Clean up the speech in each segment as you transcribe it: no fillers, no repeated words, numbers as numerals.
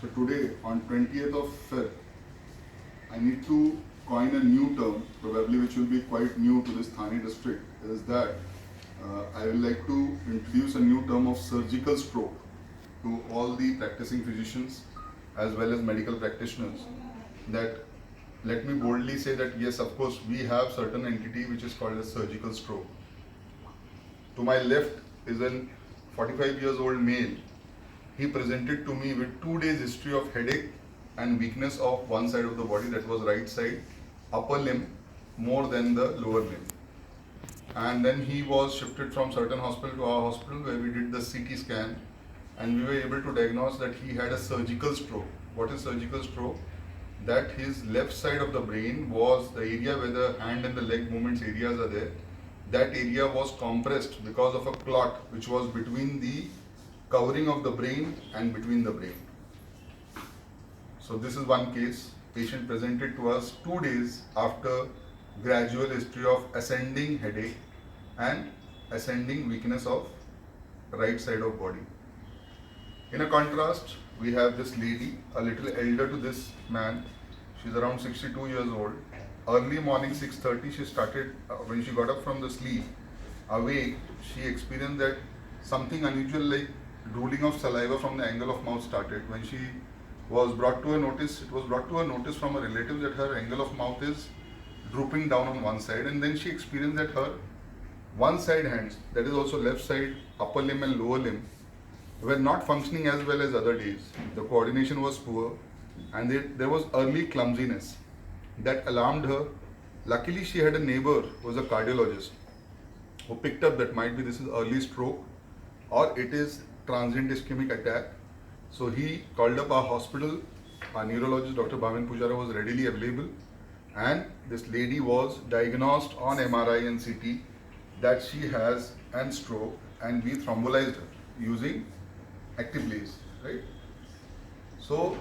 So today, on 20th of Feb, I need to coin a new term, probably which will be quite new to this Thane district, is that I would like to introduce a new term of surgical stroke to all the practicing physicians as well as medical practitioners. That let me boldly say that yes, of course, we have certain entity which is called as surgical stroke. To my left is an 45 years old male. He presented to me with 2 days history of headache and weakness of one side of the body, that was right side, upper limb more than the lower limb. And then he was shifted from certain hospital to our hospital where we did the CT scan and we were able to diagnose that he had a surgical stroke. What is surgical stroke? That his left side of the brain was the area where the hand and the leg movements areas are there. That area was compressed because of a clot which was between the covering of the brain and between the brain. So this is one case. Patient presented to us 2 days after gradual history of ascending headache and ascending weakness of right side of body. In a contrast, we have this lady, a little elder to this man. She's around 62 years old. Early morning 6:30 she started, when she got up from the sleep, awake, she experienced that something unusual like drooling of saliva from the angle of mouth started. When she was brought to a notice, it was brought to a notice from a relative that her angle of mouth is drooping down on one side, and then she experienced that her one side hands, that is also left side, upper limb and lower limb, were not functioning as well as other days. The coordination was poor and there was early clumsiness that alarmed her. Luckily, she had a neighbor who was a cardiologist who picked up that might be this is early stroke or it is transient ischemic attack. So he called up our hospital. Our neurologist, Dr. Bhavin Pujara, was readily available, and this lady was diagnosed on MRI and CT that she has an stroke, and we thrombolized her using Activlase, right? So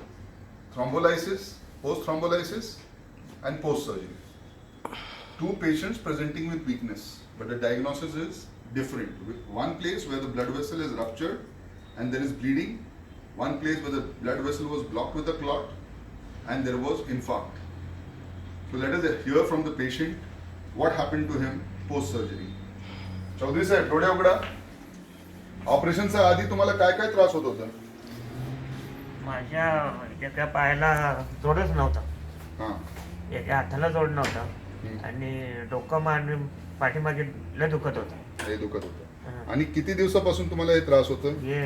thrombolysis, post-thrombolysis and post-surgery. 2 patients presenting with weakness, but the diagnosis is different. One place where the blood vessel is ruptured and there is bleeding, one place where the blood vessel was blocked with a clot and there was infarct. So let us hear from the patient what happened to him post-surgery. Chaudhary साहेब, डोळे उघडा. ऑपरेशनच्या आधी तुम्हाला काय काय त्रास होत होता? माझ्या एका पायाला जोडच नव्हता, हां, एका हाताला जोड नव्हता आणि डोकं मान पाठीमागे लय दुखत होतं. हे दुखत होतं. आणि किती दिवसापासून तुम्हाला हे त्रास होतं? हे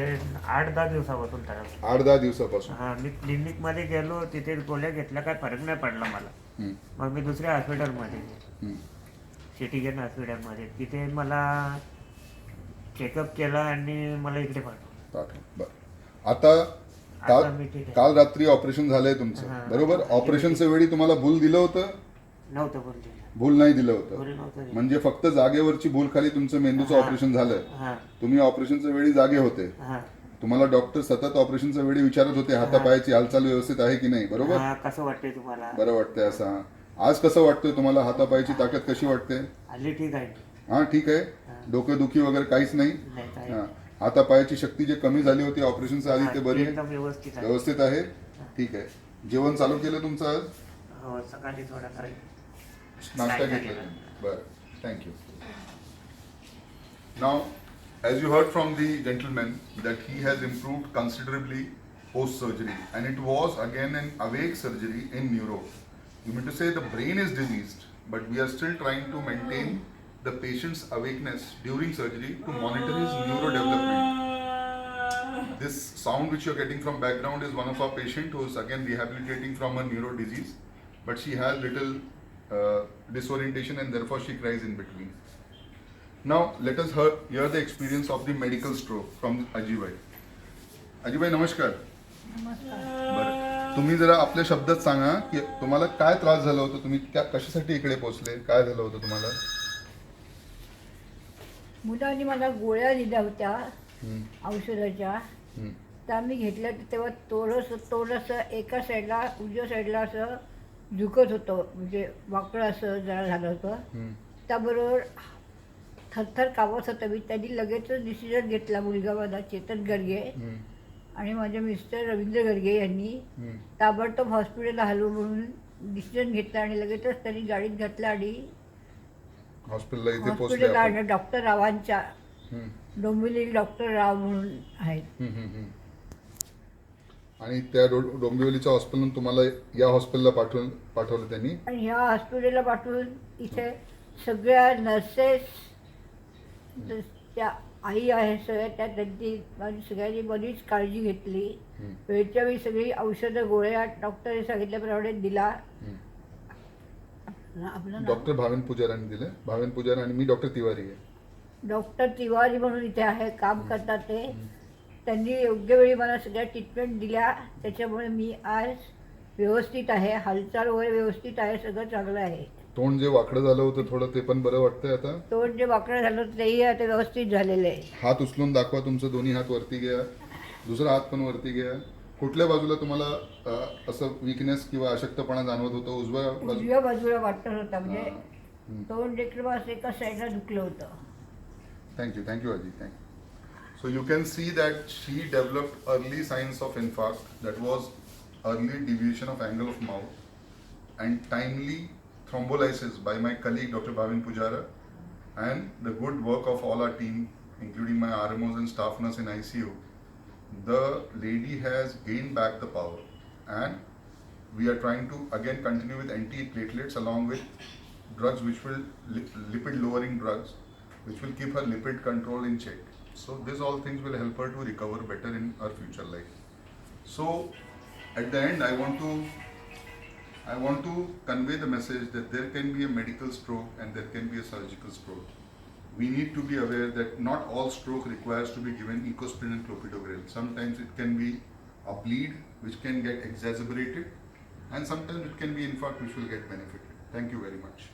8-10 दिवसापासून त्रास. 8-10 दिवसापासून. हा, मी क्लिनिकमध्ये गेलो, तिथे गोळ्या घेतल्या, काय फरक नाही पडला मला. मग मी दुसऱ्या हॉस्पिटलमध्ये गेलो, सिटी गेन हॉस्पिटलमध्ये. तिथे मला चेकअप केला आणि मला इकडे पाठवलं. बरं. आता आता मी ठीक आहे. काल रात्री ऑपरेशन झालंय तुमचं, हां. बरोबर? ऑपरेशनच्या वेळी तुम्हाला भूल दिलं होतं? नव्हतं बोलते, भूल नाही दिलं बोल होतं. नव्हतं. म्हणजे फक्त जागेवरची भूल खाली तुमचं मेंदूचं हां. ऑपरेशन झालं. हां तुम्ही ऑपरेशनच्या वेळी जागे होते. हां तुम्हाला डॉक्टर सतत ऑपरेशनच्या वेळी विचारत होते हातापायाची हालचाल व्यवस्थित आहे की नाही, बरोबर? हां, कसं वाटतंय तुम्हाला? बरं वाटतंय असं. आज कसं वाटतंय तुम्हाला? हातापायाची ताकद कशी वाटते? आली ठीक आहे. हा, ठीक आहे. डोकेदुखी वगैरे काहीच नाही. नाही काय, हा. हातापायाची शक्ती जी कमी झाली होती ऑपरेशनच्या आधी ते बरी आहे? एकदम व्यवस्थित आहे. व्यवस्थित आहे. ठीक आहे. जेवण चालू केलं तुमचं आज? हो, सकाळी थोडा काही नाश्ता घेतला? बरं, thank you. Now, as you heard from the gentleman that he has improved considerably post-surgery, and it was again an awake surgery in neuro. You mean to say the brain is diseased, but we are still trying to maintain the patient's awakeness during surgery to monitor his neurodevelopment. This sound which you're getting from background is one of our patient who is again rehabilitating from a neuro disease, but she has little disorientation and therefore she cries in between. Now let us hear the experience of the medical stroke from Ajibhai. Ajibhai, नमस्कार. बरं, तुम्ही जरा आपल्या शब्दात सांगा की तुम्हाला काय त्रास झाला होता, तुम्ही कशासाठी इकडे पोहोचले, काय झालं होतं तुम्हाला? मुलांनी मला गोळ्या दिल्या होत्या औषधाच्या, त्या मी घेतल्या. तेव्हा थोडंसं एका साईडला, उजव्या साईडला असं झुकत होतं, म्हणजे वाकडं असं जरा झालं होतं. त्याबरोबर थरथर कावत होतं. मी त्यांनी लगेचच डिसिजन घेतला, मुलगा माझा चेतन गर्गे, आणि माझे मिस्टर रवींद्र गर्गे यांनी ताबडतोब हॉस्पिटलला हलवू म्हणून डिसिजन घेतला आणि लगेचच त्यांनी गाडीत घातलं आणि हॉस्पिटलला इथे पोहोचले हॉस्पिटलला आपण. आणलं डॉक्टर रावांच्या हम्म, डोंबिवली डॉक्टर राव म्हणून आहेत. हम्म, हम्म, हम्म. आणि त्या डोंबिवलीच्या हॉस्पिटलून तुम्हाला या हॉस्पिटलला पाठवलं त्यांनी. आणि ह्या हॉस्पिटलला पाठवून इथे सगळ्या नर्सेस त्या आई आहेत सगळ्या त्या त्यांची माझी सगळ्यांनी बरीच काळजी घेतली. हम्म, वेळच्या वेळी सगळी औषधं गोळ्या डॉक्टरने सांगितल्याप्रमाणे दिला. हम्म. आपलं नाव डॉक्टर भावेन पुजारांनी दिले. भावेन पुजारी आणि मी डॉक्टर तिवारी आहे. डॉक्टर तिवारी म्हणून इथे आहे, काम करतात ते. त्यांनी योग्य वेळी मला सगळ्या ट्रीटमेंट दिल्या, त्याच्यामुळे मी आज व्यवस्थित आहे. हालचाल वगैरे व्यवस्थित आहे, सगळं चांगलं आहे. तोंड जे वाकडं झालं होतं थोडं ते पण बरं वाटतंय आता. तोंड जे वाकडं झालं होतं तेही आता व्यवस्थित झालेलं आहे. हात उचलून दाखवा, तुमचं दोन्ही हात वरती घ्या, दुसरा हात पण वरती घ्या. कुठल्या बाजूला तुम्हाला असं विकनेस किंवा अशक्तपणा जाणवत होतं? उजव्या बाजू. उजव्या बाजूला वाटत होता, म्हणजे हम्म. तोंड एकदम असं एका साईडला दुखलं होतं. Thank you, Aji. Thank you. So you can see that she developed early signs of infarct. That was early deviation of angle of mouth and timely thrombolysis by my colleague Dr. Bhavin Pujara and the good work of all our team, including my RMOs and staff nurse in ICU. The lady has gained back the power and we are trying to again continue with antiplatelets along with drugs which will lipid lowering drugs which will keep her lipid control in check. So these all things will help her to recover better in her future life. So at the end I want to convey the message that there can be a medical stroke and there can be a surgical stroke. We need to be aware that not all stroke requires to be given ecosprin and clopidogrel. Sometimes it can be a bleed which can get exacerbated and sometimes it can be infarct which will get benefited. Thank you very much.